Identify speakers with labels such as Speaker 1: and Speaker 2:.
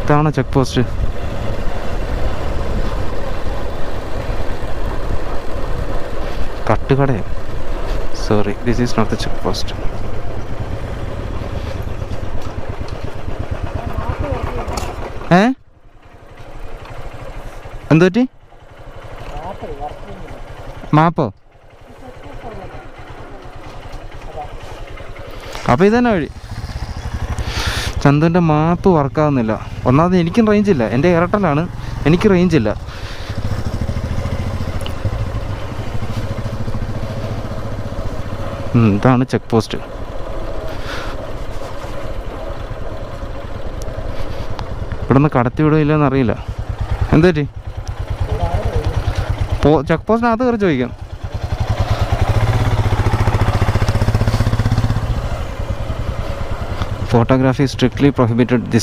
Speaker 1: ഇതാണ് check post. തട്ടുകടയോ? Sorry, this is not the check post. എന്തു പറ്റി? മാപ്പോ? അപ്പോൾ ഇതന്നെ വഴി. ചന്തുൻ്റെ മാപ്പ് വർക്കാവുന്നില്ല. ഒന്നാമത് എനിക്കും റേഞ്ചില്ല, എൻ്റെ എയർടെലാണ്, എനിക്ക് റേഞ്ചില്ല. ഇതാണ് ചെക്ക് പോസ്റ്റ്. ഇവിടെ നിന്ന് കടത്തി വിടുകയില്ലെന്ന് അറിയില്ല. എന്തു പറ്റി? ചെക്ക് പോസ്റ്റിനകത്ത് കയറി ചോദിക്കാം. Photography is strictly prohibited. This